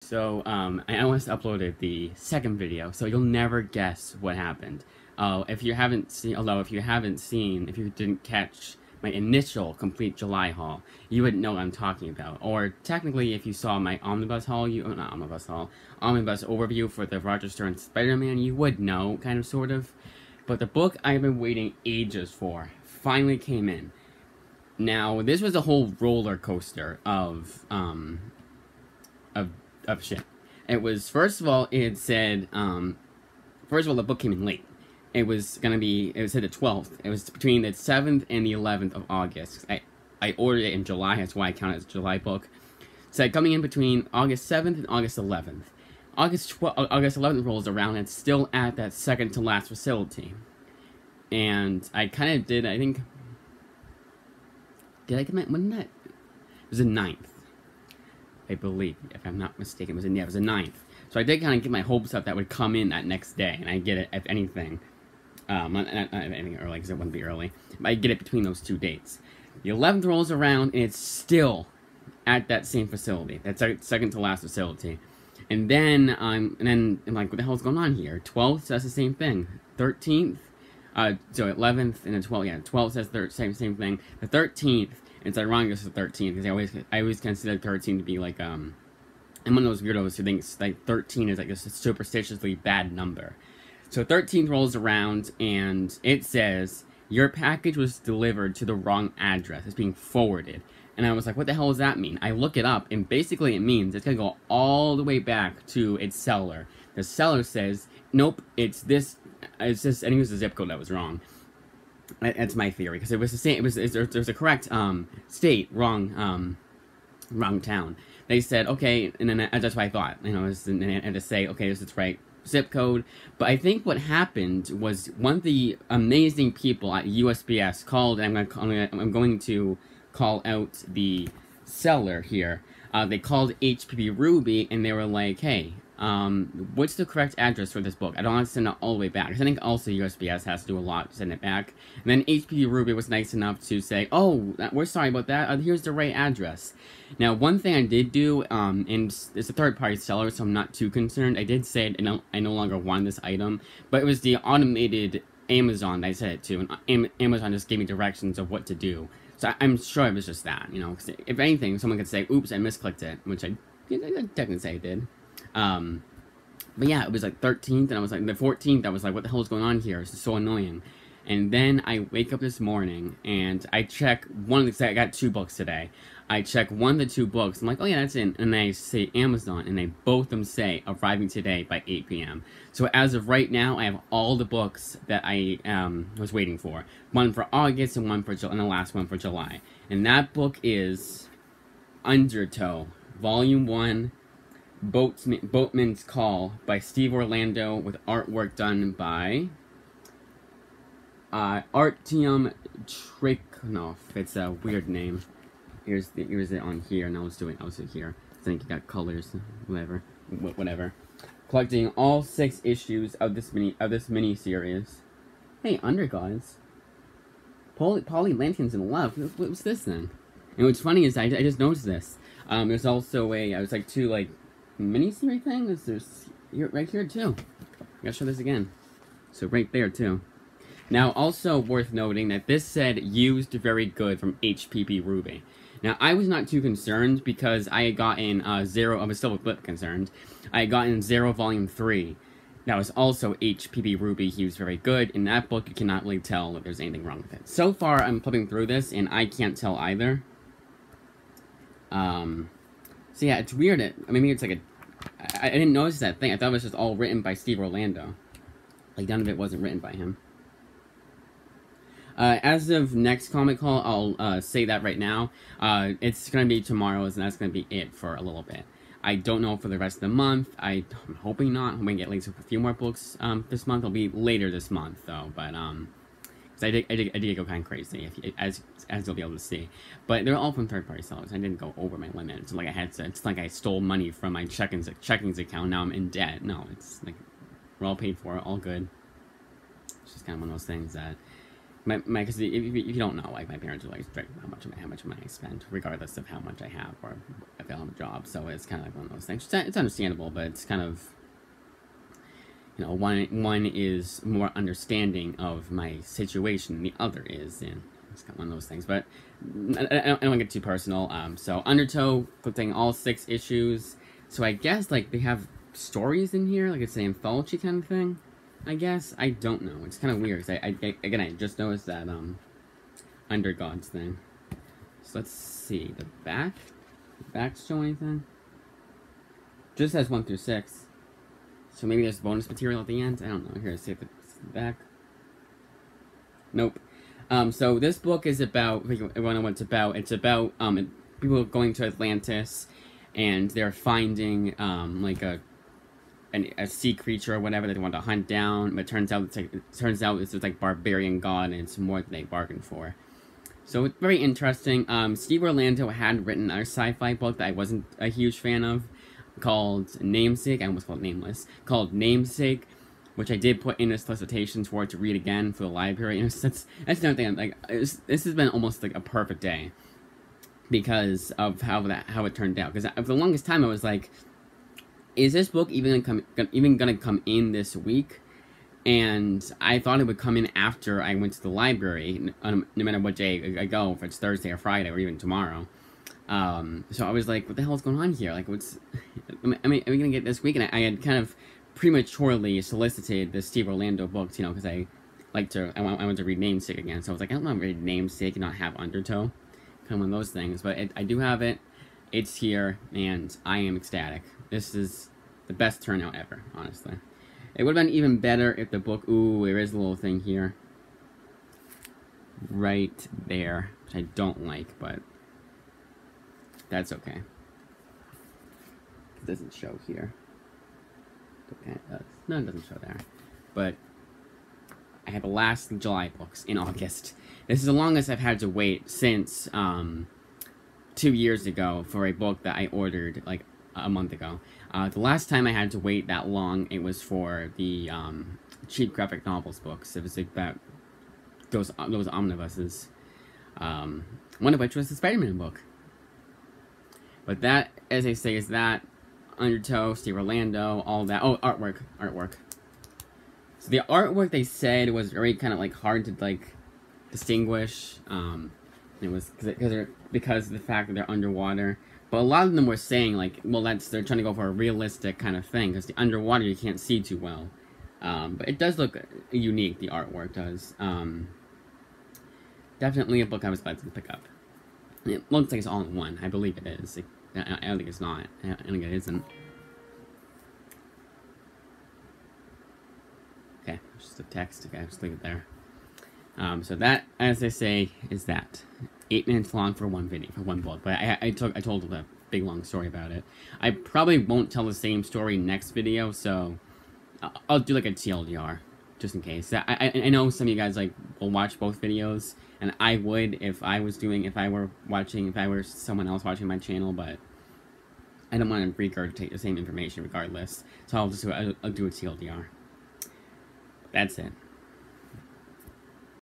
So, I almost uploaded the second video, so you'll never guess what happened. If you haven't seen, if you didn't catch my initial complete July haul, you wouldn't know what I'm talking about. Or technically, if you saw my omnibus haul, not omnibus haul, omnibus overview for the Roger Stern Spider-Man, you would know, kind of, sort of. But the book I've been waiting ages for finally came in. Now, this was a whole roller coaster of shit. It was, first of all, it said, first of all, the book came in late. It was said the 12th. It was between the 7th and the 11th of August. I ordered it in July, that's why I count it as a July book. So coming in between August 7th and August 11th. August 11th rolls around, and it's still at that second to last facility. And I kind of did, I think, did I get my, when that? It was the 9th. I believe, if I'm not mistaken, it was the 9th. So I did kind of get my hopes up that would come in that next day, and I get it, if anything. Not anything early, because it wouldn't be early. But I get it between those two dates. The 11th rolls around, and it's still at that same facility. That second to last facility. And then I'm like, what the hell's going on here? 12th says the same thing. 13th, so 11th and then 12th, yeah, 12th says same thing. The 13th, it's ironic it's the 13th, because I always consider 13 to be like, I'm one of those weirdos who thinks, like, 13 is, like, a superstitiously bad number. So 13th rolls around, and it says, your package was delivered to the wrong address. It's being forwarded. And I was like, what the hell does that mean? I look it up, and basically it means it's going to go all the way back to its seller. The seller says, nope, it's this, I think it was the zip code that was wrong. That's my theory, because it was the same, there was a correct, state, wrong town. They said, okay, and then that's what I thought, you know, and to say, okay, this is the right zip code. But I think what happened was one of the amazing people at USPS called, and I'm going to call out the seller here. They called HPP Ruby, and they were like, hey, what's the correct address for this book? I don't want to send it all the way back, because I think also USPS has to do a lot to send it back. And then HPP Ruby was nice enough to say, oh, we're sorry about that, here's the right address. Now, one thing I did do, and it's a third-party seller, so I'm not too concerned. I did say I no longer want this item, but it was the automated Amazon that I said it to, and Amazon just gave me directions of what to do. So I'm sure it was just that, you know, because if anything, someone could say, oops, I misclicked it, which I technically say I did. But yeah, it was like 13th, and I was like, the 14th, I was like, what the hell is going on here? This is so annoying. And then I wake up this morning, and I check one of the, I got 2 books today. I check one of the 2 books, I'm like, oh yeah, that's in, and I say Amazon, and they both of them say, arriving today by 8 p.m. So as of right now, I have all the books that I, was waiting for. One for August, and one for July, and the last one for July. And that book is Undertow, Volume 1, Boatman's Call by Steve Orlando, with artwork done by Artyom Trykhonov. It's a weird name. Here's it on here, and I'll do it here. I think you got colors, whatever. Collecting all 6 issues of this mini series. Hey, Undergods. Polly Lanterns in Love. What's this then? And what's funny is I just noticed this. There's also I was like 2 like mini-series things. There's right here too. I gotta show this again. So right there too. Now, also worth noting that this said used very good from HPP Ruby. Now, I was not too concerned because I had gotten Zero. I was still a bit concerned. I had gotten Zero Volume 3. That was also HPP Ruby. He was very good. In that book, you cannot really tell if there's anything wrong with it. So far, I'm flipping through this, and I can't tell either. So yeah, it's weird. Maybe it's like I didn't notice that thing. I thought it was just all written by Steve Orlando. Like, none of it wasn't written by him. As of next comic haul, I'll say that right now. It's going to be tomorrow's, and that's going to be it for a little bit. I don't know for the rest of the month. I'm hoping not. I'm going to get at least a few more books this month. It'll be later this month, though. But, because I did go kind of crazy, as you'll be able to see. But they're all from third-party sellers. I didn't go over my limit. It's like it's like I stole money from my checkings account. Now I'm in debt. No, it's like we're all paid for, all good. It's just kind of one of those things that Because if you don't know, like, my parents are like strict how much money I spend, regardless of how much I have or if I don't have a job. So it's kind of like one of those things. It's understandable, but it's kind of, you know, one is more understanding of my situation than the other is, and it's kind of one of those things. But I don't want to get too personal. So Undertow, collecting all 6 issues. So I guess like they have stories in here, like it's an anthology kind of thing. I guess I don't know. It's kind of weird. Cause I just noticed that Under Gods thing. So let's see the back. The back show anything? Just says 1 through 6. So maybe there's bonus material at the end? I don't know. Here, see if it's back. Nope. So this book is about, I don't know what it's about. It's about, people going to Atlantis, and they're finding, like a sea creature or whatever that they want to hunt down, but it turns out it's like barbarian god, and it's more than they bargained for. So it's very interesting. Steve Orlando had written another sci-fi book that I wasn't a huge fan of, called Namesake. I almost called it Nameless. Called Namesake, which I did put in a solicitation for it to read again for the library. And that's another thing. Like, this has been almost like a perfect day because of how it turned out. Because for the longest time, I was like, is this book even gonna come in this week? And I thought it would come in after I went to the library, no matter what day I go, if it's Thursday or Friday or even tomorrow. So I was like, what the hell is going on here? Like, am I gonna get this week? And I had kind of prematurely solicited the Steve Orlando books, you know, because I wanted to read Namesake again. So I was like, I don't want to read Namesake and not have Undertow. Kind of one of those things. But I do have it. It's here, and I am ecstatic. This is the best turnout ever, honestly. It would have been even better if the book... Ooh, there is a little thing here. Right there. Which I don't like, but... that's okay. It doesn't show here. Okay, it does. No, it doesn't show there. But... I have the last July books in August. This is the longest I've had to wait since, 2 years ago for a book that I ordered, like, a month ago. The last time I had to wait that long, it was for the cheap graphic novels books. It was like about those omnibuses. One of which was the Spider-Man book. But that, as I say, is that Undertow, Steve Orlando, all that. Oh, artwork. So the artwork, they said, was very kind of like hard to like distinguish. It was because of the fact that they're underwater. But a lot of them were saying, like, well, they're trying to go for a realistic kind of thing, because the underwater you can't see too well. But it does look unique, the artwork does. Definitely a book I was glad to pick up. It looks like it's all in one. I believe it is. I don't think it's not. I don't think it isn't. Okay, just the text. Okay, just leave it there. So that, as I say, is that. 8 minutes long for one video, for one book. But I told a big long story about it. I probably won't tell the same story next video, so I'll do like a TLDR, just in case. I know some of you guys like will watch both videos, and I would if I were someone else watching my channel, but I don't want to regurgitate the same information regardless. So I'll do a TLDR. That's it.